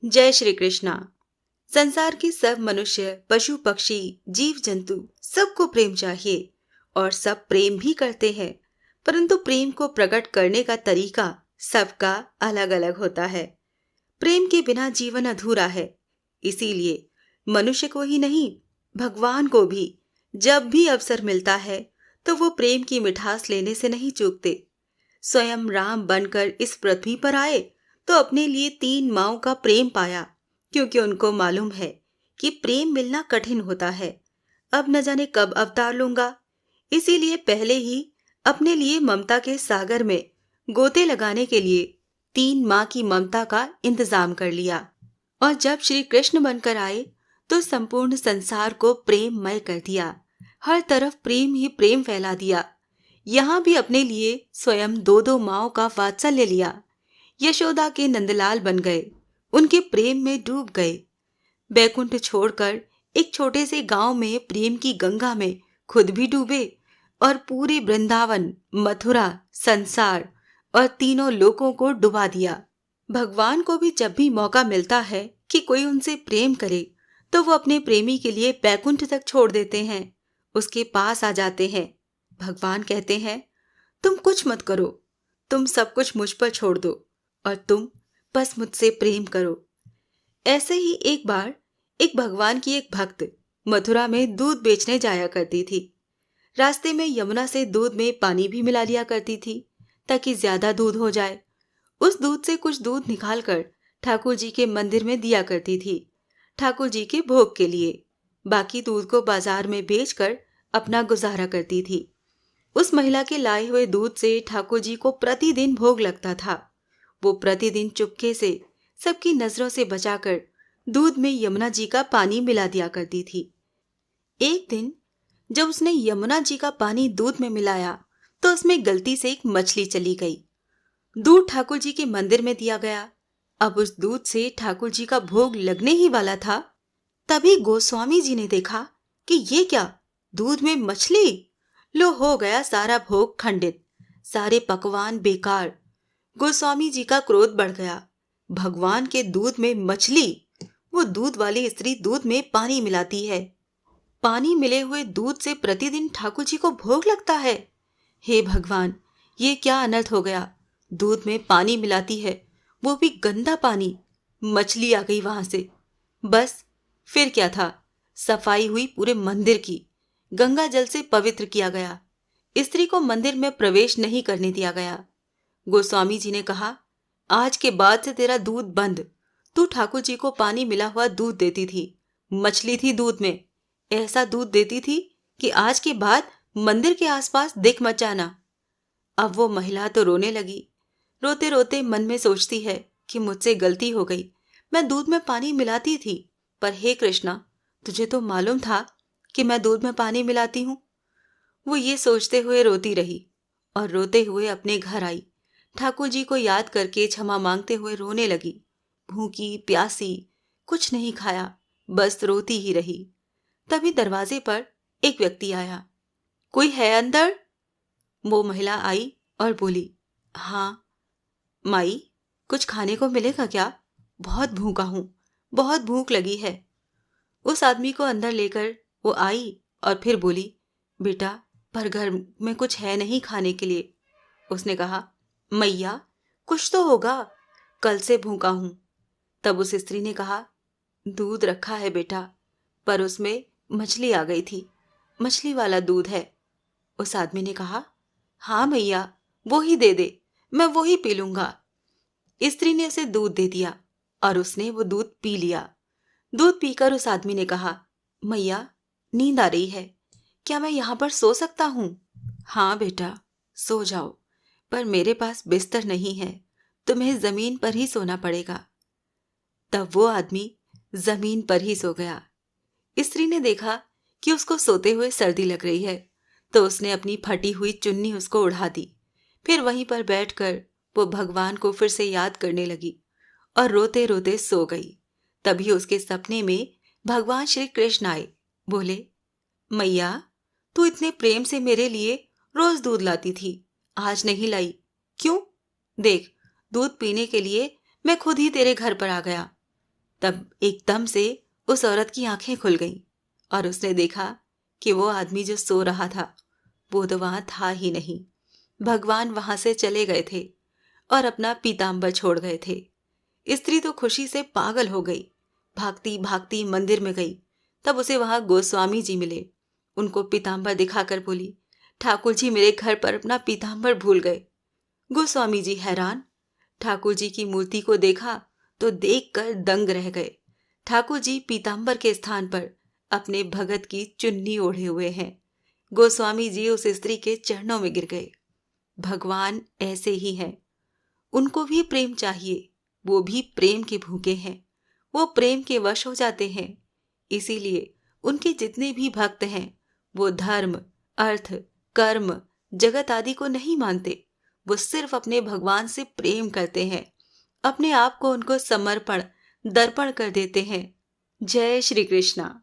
जय श्री कृष्णा। संसार के सब मनुष्य, पशु पक्षी, जीव जंतु सबको प्रेम चाहिए और सब प्रेम भी करते हैं, परंतु प्रेम को प्रकट करने का तरीका सबका अलग अलग होता है। प्रेम के बिना जीवन अधूरा है। इसीलिए मनुष्य को ही नहीं, भगवान को भी जब भी अवसर मिलता है तो वो प्रेम की मिठास लेने से नहीं चूकते। स्वयं राम बनकर इस पृथ्वी पर आए तो अपने लिए 3 माँओं का प्रेम पाया, क्योंकि उनको मालूम है कि प्रेम मिलना कठिन होता है। अब न जाने कब अवतार लूंगा, इसीलिए पहले ही अपने लिए ममता के सागर में गोते लगाने के लिए 3 माँ की ममता का इंतजाम कर लिया। और जब श्री कृष्ण बनकर आए तो संपूर्ण संसार को प्रेममय कर दिया। हर तरफ प्रेम ही प्रेम फैला दिया। यहाँ भी अपने लिए स्वयं 2-2 माँओं का वात्सल्य लिया। यशोदा के नंदलाल बन गए, उनके प्रेम में डूब गए। बैकुंठ छोड़कर एक छोटे से गांव में प्रेम की गंगा में खुद भी डूबे और पूरे वृंदावन, मथुरा, संसार और तीनों लोकों को डुबा दिया। भगवान को भी जब भी मौका मिलता है कि कोई उनसे प्रेम करे तो वो अपने प्रेमी के लिए बैकुंठ तक छोड़ देते हैं, उसके पास आ जाते हैं। भगवान कहते हैं, तुम कुछ मत करो, तुम सब कुछ मुझ पर छोड़ दो और तुम बस मुझसे प्रेम करो। ऐसे ही एक बार एक भगवान की एक भक्त मथुरा में दूध बेचने जाया करती थी। रास्ते में यमुना से दूध में पानी भी मिला लिया करती थी ताकि ज्यादा दूध हो जाए। उस दूध से कुछ दूध निकालकर ठाकुर जी के मंदिर में दिया करती थी, ठाकुर जी के भोग के लिए। बाकी दूध को बाजार में बेचकर अपना गुजारा करती थी। उस महिला के लाए हुए दूध से ठाकुर जी को प्रतिदिन भोग लगता था। वो प्रतिदिन चुपके से सबकी नजरों से बचाकर दूध में यमुना जी का पानी मिला दिया करती थी। एक दिन जब उसने यमुना जी का पानी दूध में मिलाया तो उसमें गलती से एक मछली चली गई। दूध ठाकुर जी के मंदिर में दिया गया। अब उस दूध से ठाकुर जी का भोग लगने ही वाला था। तभी गोस्वामी जी ने देखा कि ये क्या, दूध में मछली। लो, हो गया सारा भोग खंडित, सारे पकवान बेकार। गोस्वामी जी का क्रोध बढ़ गया। भगवान के दूध में मछली! वो दूध वाली स्त्री दूध में पानी मिलाती है, पानी मिले हुए दूध से प्रतिदिन ठाकुर जी को भोग लगता है। हे भगवान, ये क्या अनर्थ हो गया। दूध में पानी मिलाती है, वो भी गंदा पानी। मछली आ गई वहां से। बस फिर क्या था, सफाई हुई पूरे मंदिर की, गंगा जल से पवित्र किया गया। स्त्री को मंदिर में प्रवेश नहीं करने दिया गया। गोस्वामी जी ने कहा, आज के बाद से तेरा दूध बंद। तू ठाकुर जी को पानी मिला हुआ दूध देती थी, मछली थी दूध में, ऐसा दूध देती थी कि आज के बाद मंदिर के आसपास दिख मत जाना। अब वो महिला तो रोने लगी। रोते रोते मन में सोचती है कि मुझसे गलती हो गई, मैं दूध में पानी मिलाती थी, पर हे कृष्णा, तुझे तो मालूम था कि मैं दूध में पानी मिलाती हूँ। वो ये सोचते हुए रोती रही और रोते हुए अपने घर आई। ठाकुर जी को याद करके क्षमा मांगते हुए रोने लगी। भूखी प्यासी, कुछ नहीं खाया, बस रोती ही रही। तभी दरवाजे पर एक व्यक्ति आया। कोई है अंदर? वो महिला आई और बोली, हाँ माई, कुछ खाने को मिलेगा क्या? बहुत भूखा हूं, बहुत भूख लगी है। उस आदमी को अंदर लेकर वो आई और फिर बोली, बेटा, पर घर में कुछ है नहीं खाने के लिए। उसने कहा, मैया, कुछ तो होगा, कल से भूखा हूं। तब उस स्त्री ने कहा, दूध रखा है बेटा, पर उसमें मछली आ गई थी, मछली वाला दूध है। उस आदमी ने कहा, हाँ मैया, वो ही दे दे, मैं वो ही पी लूंगा। स्त्री ने उसे दूध दे दिया और उसने वो दूध पी लिया। दूध पीकर उस आदमी ने कहा, मैया, नींद आ रही है, क्या मैं यहाँ पर सो सकता हूँ? हाँ बेटा, सो जाओ, पर मेरे पास बिस्तर नहीं है, तुम्हें जमीन पर ही सोना पड़ेगा। तब वो आदमी जमीन पर ही सो गया। स्त्री ने देखा कि उसको सोते हुए सर्दी लग रही है, तो उसने अपनी फटी हुई चुन्नी उसको उड़ा दी। फिर वहीं पर बैठकर वो भगवान को फिर से याद करने लगी और रोते रोते सो गई। तभी उसके सपने में भगवान श्री कृष्ण आए। बोले, मैया, तू इतने प्रेम से मेरे लिए रोज दूध लाती थी, आज नहीं लाई, क्यों? देख, दूध पीने के लिए मैं खुद ही तेरे घर पर आ गया। तब एकदम से उस औरत की आंखें खुल गईं और उसने देखा कि वो आदमी जो सो रहा था वो तो वहां था ही नहीं। भगवान वहां से चले गए थे और अपना पीताम्बर छोड़ गए थे। स्त्री तो खुशी से पागल हो गई, भागती भागती मंदिर में गई। तब उसे वहां गोस्वामी जी मिले। उनको पीताम्बर दिखाकर बोली, ठाकुर जी मेरे घर पर अपना पीताम्बर भूल गए। गोस्वामी जी हैरान। ठाकुर जी की मूर्ति को देखा तो देखकर दंग रह गए। ठाकुर जी पीताम्बर के स्थान पर अपने भगत की चुन्नी ओढ़े हुए हैं। गोस्वामी जी उस स्त्री के चरणों में गिर गए। भगवान ऐसे ही हैं। उनको भी प्रेम चाहिए, वो भी प्रेम के भूखे हैं। वो प्रेम के वश हो जाते हैं। इसीलिए उनके जितने भी भक्त हैं वो धर्म, अर्थ, कर्म, जगत आदि को नहीं मानते। वो सिर्फ अपने भगवान से प्रेम करते हैं, अपने आप को उनको समर्पण, दर्पण कर देते हैं। जय श्री कृष्णा।